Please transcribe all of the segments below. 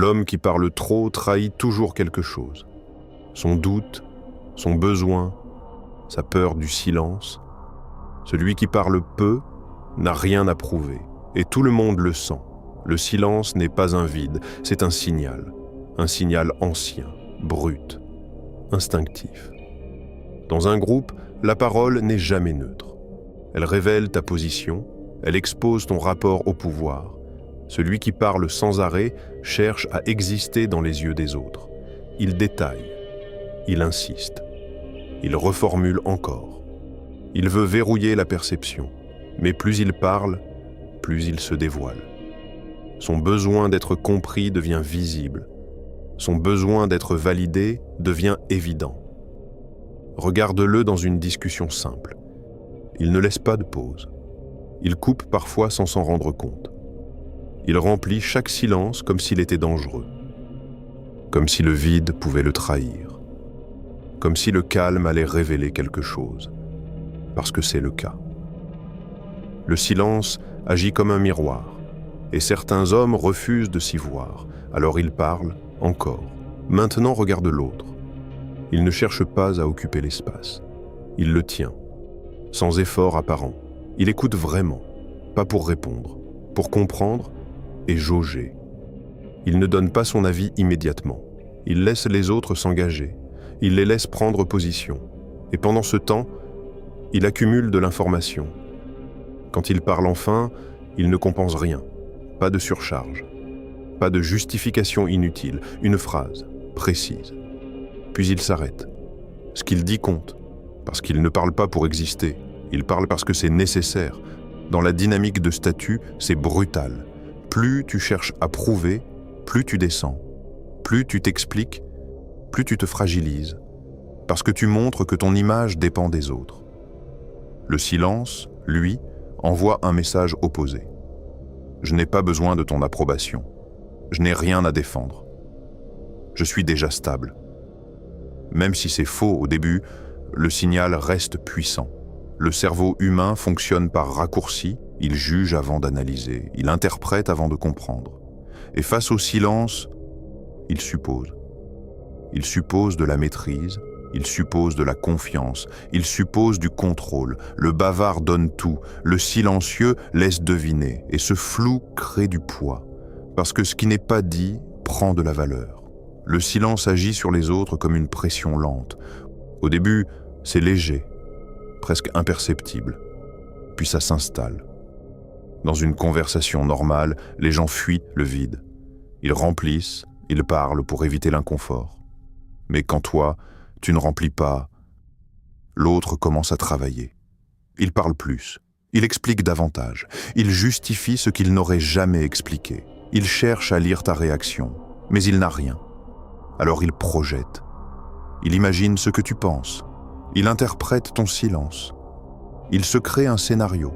L'homme qui parle trop trahit toujours quelque chose. Son doute, son besoin, sa peur du silence. Celui qui parle peu n'a rien à prouver, et tout le monde le sent. Le silence n'est pas un vide, c'est un signal ancien, brut, instinctif. Dans un groupe, la parole n'est jamais neutre. Elle révèle ta position, elle expose ton rapport au pouvoir. Celui qui parle sans arrêt cherche à exister dans les yeux des autres. Il détaille, il insiste, il reformule encore. Il veut verrouiller la perception, mais plus il parle, plus il se dévoile. Son besoin d'être compris devient visible. Son besoin d'être validé devient évident. Regarde-le dans une discussion simple. Il ne laisse pas de pause. Il coupe parfois sans s'en rendre compte. Il remplit chaque silence comme s'il était dangereux. Comme si le vide pouvait le trahir. Comme si le calme allait révéler quelque chose. Parce que c'est le cas. Le silence agit comme un miroir, et certains hommes refusent de s'y voir. Alors ils parlent, encore. Maintenant regarde l'autre. Il ne cherche pas à occuper l'espace. Il le tient, sans effort apparent. Il écoute vraiment, pas pour répondre, pour comprendre et jauger. Il ne donne pas son avis immédiatement. Il laisse les autres s'engager. Il les laisse prendre position. Et pendant ce temps, il accumule de l'information. Quand il parle enfin, il ne compense rien. Pas de surcharge. Pas de justification inutile. Une phrase, précise. Puis il s'arrête. Ce qu'il dit compte. Parce qu'il ne parle pas pour exister. Il parle parce que c'est nécessaire. Dans la dynamique de statut, c'est brutal. Plus tu cherches à prouver, plus tu descends. Plus tu t'expliques, plus tu te fragilises. Parce que tu montres que ton image dépend des autres. Le silence, lui, envoie un message opposé. Je n'ai pas besoin de ton approbation. Je n'ai rien à défendre. Je suis déjà stable. Même si c'est faux au début, le signal reste puissant. Le cerveau humain fonctionne par raccourci, il juge avant d'analyser, il interprète avant de comprendre. Et face au silence, il suppose. Il suppose de la maîtrise, il suppose de la confiance, il suppose du contrôle. Le bavard donne tout, le silencieux laisse deviner, et ce flou crée du poids. Parce que ce qui n'est pas dit prend de la valeur. Le silence agit sur les autres comme une pression lente. Au début, c'est léger, presque imperceptible. Puis ça s'installe. Dans une conversation normale, les gens fuient le vide. Ils remplissent, ils parlent pour éviter l'inconfort. Mais quand toi, tu ne remplis pas, l'autre commence à travailler. Il parle plus, il explique davantage, il justifie ce qu'il n'aurait jamais expliqué. Il cherche à lire ta réaction, mais il n'a rien. Alors il projette. Il imagine ce que tu penses. Il interprète ton silence. Il se crée un scénario.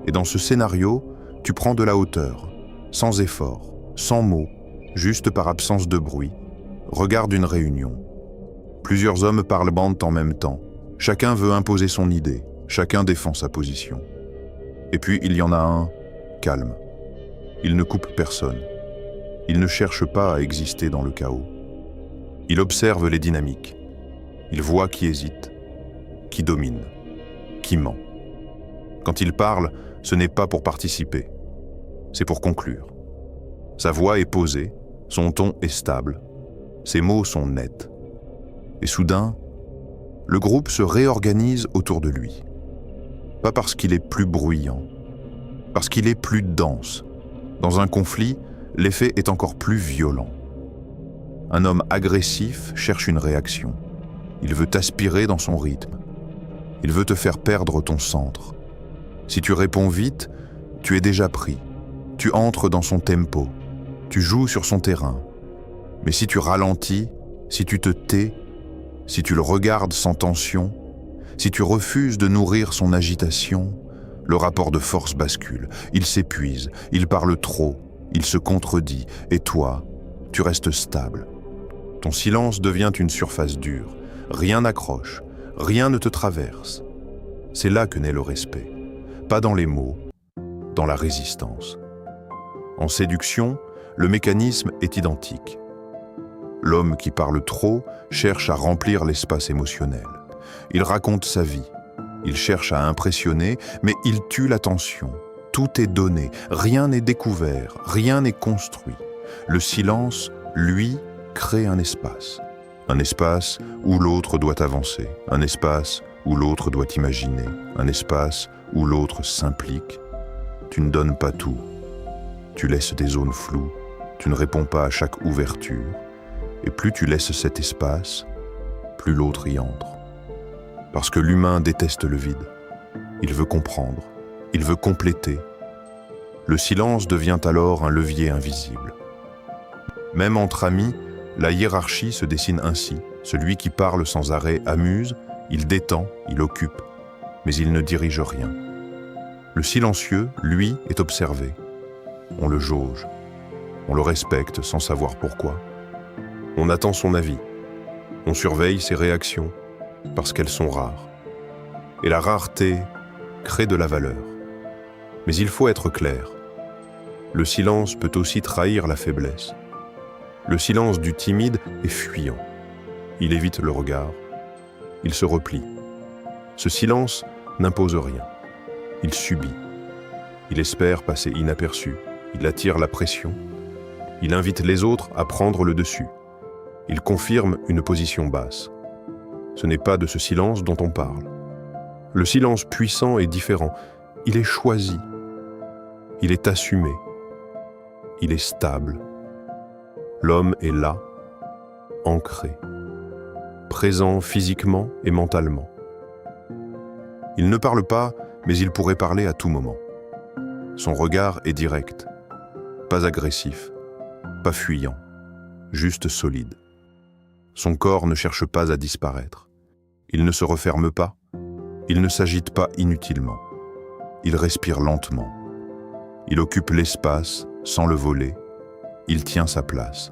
Et dans ce scénario, tu prends de la hauteur, sans effort, sans mots, juste par absence de bruit. Regarde une réunion. Plusieurs hommes parlent en même temps. Chacun veut imposer son idée. Chacun défend sa position. Et puis il y en a un, calme. Il ne coupe personne. Il ne cherche pas à exister dans le chaos. Il observe les dynamiques. Il voit qui hésite, qui domine, qui ment. Quand il parle, ce n'est pas pour participer, c'est pour conclure. Sa voix est posée, son ton est stable, ses mots sont nets. Et soudain, le groupe se réorganise autour de lui. Pas parce qu'il est plus bruyant, parce qu'il est plus dense. Dans un conflit, l'effet est encore plus violent. Un homme agressif cherche une réaction. Il veut t'aspirer dans son rythme. Il veut te faire perdre ton centre. Si tu réponds vite, tu es déjà pris. Tu entres dans son tempo. Tu joues sur son terrain. Mais si tu ralentis, si tu te tais, si tu le regardes sans tension, si tu refuses de nourrir son agitation, le rapport de force bascule. Il s'épuise, il parle trop, il se contredit. Et toi, tu restes stable. Ton silence devient une surface dure. Rien n'accroche, rien ne te traverse. C'est là que naît le respect. Pas dans les mots, dans la résistance. En séduction, le mécanisme est identique. L'homme qui parle trop cherche à remplir l'espace émotionnel. Il raconte sa vie. Il cherche à impressionner, mais il tue l'attention. Tout est donné, rien n'est découvert, rien n'est construit. Le silence, lui, crée un espace. Un espace où l'autre doit avancer, un espace où l'autre doit imaginer, un espace où l'autre s'implique. Tu ne donnes pas tout. Tu laisses des zones floues, tu ne réponds pas à chaque ouverture. Et plus tu laisses cet espace, plus l'autre y entre. Parce que l'humain déteste le vide. Il veut comprendre, il veut compléter. Le silence devient alors un levier invisible. Même entre amis, la hiérarchie se dessine ainsi. Celui qui parle sans arrêt amuse, il détend, il occupe, mais il ne dirige rien. Le silencieux, lui, est observé. On le jauge, on le respecte sans savoir pourquoi. On attend son avis, on surveille ses réactions, parce qu'elles sont rares. Et la rareté crée de la valeur. Mais il faut être clair. Le silence peut aussi trahir la faiblesse. Le silence du timide est fuyant. Il évite le regard. Il se replie. Ce silence n'impose rien. Il subit. Il espère passer inaperçu. Il attire la pression. Il invite les autres à prendre le dessus. Il confirme une position basse. Ce n'est pas de ce silence dont on parle. Le silence puissant est différent. Il est choisi. Il est assumé. Il est stable. L'homme est là, ancré, présent physiquement et mentalement. Il ne parle pas, mais il pourrait parler à tout moment. Son regard est direct, pas agressif, pas fuyant, juste solide. Son corps ne cherche pas à disparaître. Il ne se referme pas, il ne s'agite pas inutilement. Il respire lentement. Il occupe l'espace sans le voler. Il tient sa place.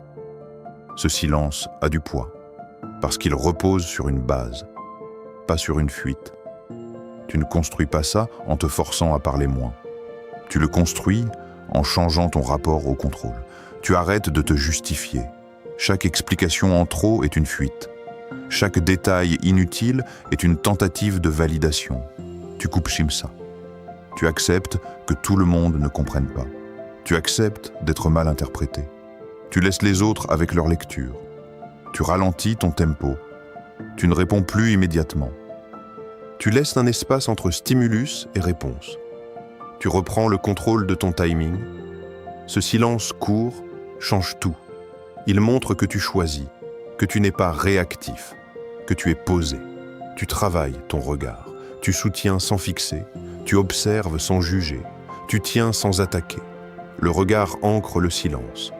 Ce silence a du poids, parce qu'il repose sur une base, pas sur une fuite. Tu ne construis pas ça en te forçant à parler moins. Tu le construis en changeant ton rapport au contrôle. Tu arrêtes de te justifier. Chaque explication en trop est une fuite. Chaque détail inutile est une tentative de validation. Tu coupes Shimsa. Tu acceptes que tout le monde ne comprenne pas. Tu acceptes d'être mal interprété. Tu laisses les autres avec leur lecture. Tu ralentis ton tempo. Tu ne réponds plus immédiatement. Tu laisses un espace entre stimulus et réponse. Tu reprends le contrôle de ton timing. Ce silence court change tout. Il montre que tu choisis, que tu n'es pas réactif, que tu es posé. Tu travailles ton regard. Tu soutiens sans fixer. Tu observes sans juger. Tu tiens sans attaquer. Le regard ancre le silence.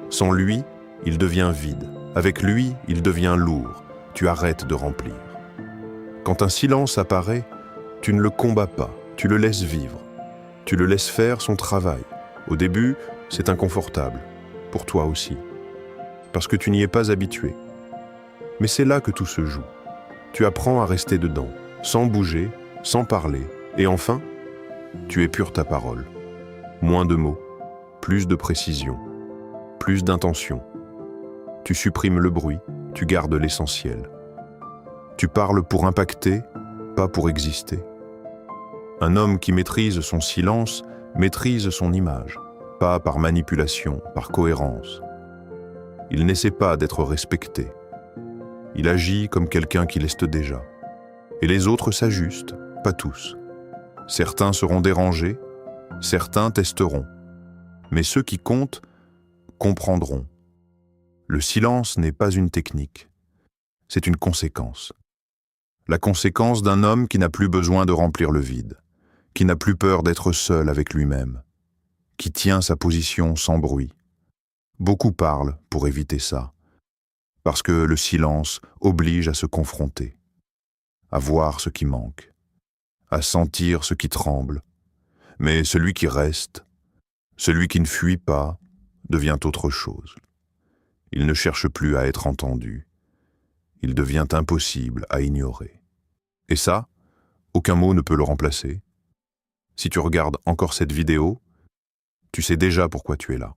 Sans lui, il devient vide. Avec lui, il devient lourd. Tu arrêtes de remplir. Quand un silence apparaît, tu ne le combats pas, tu le laisses vivre. Tu le laisses faire son travail. Au début, c'est inconfortable. Pour toi aussi. Parce que tu n'y es pas habitué. Mais c'est là que tout se joue. Tu apprends à rester dedans, sans bouger, sans parler. Et enfin, tu épures ta parole. Moins de mots, plus de précision, plus d'intention. Tu supprimes le bruit, tu gardes l'essentiel. Tu parles pour impacter, pas pour exister. Un homme qui maîtrise son silence maîtrise son image, pas par manipulation, par cohérence. Il n'essaie pas d'être respecté. Il agit comme quelqu'un qui l'est déjà. Et les autres s'ajustent, pas tous. Certains seront dérangés, certains testeront. Mais ceux qui comptent comprendront. Le silence n'est pas une technique, c'est une conséquence. La conséquence d'un homme qui n'a plus besoin de remplir le vide, qui n'a plus peur d'être seul avec lui-même, qui tient sa position sans bruit. Beaucoup parlent pour éviter ça, parce que le silence oblige à se confronter, à voir ce qui manque, à sentir ce qui tremble. Mais celui qui reste, celui qui ne fuit pas, devient autre chose. Il ne cherche plus à être entendu. Il devient impossible à ignorer. Et ça, aucun mot ne peut le remplacer. Si tu regardes encore cette vidéo, tu sais déjà pourquoi tu es là.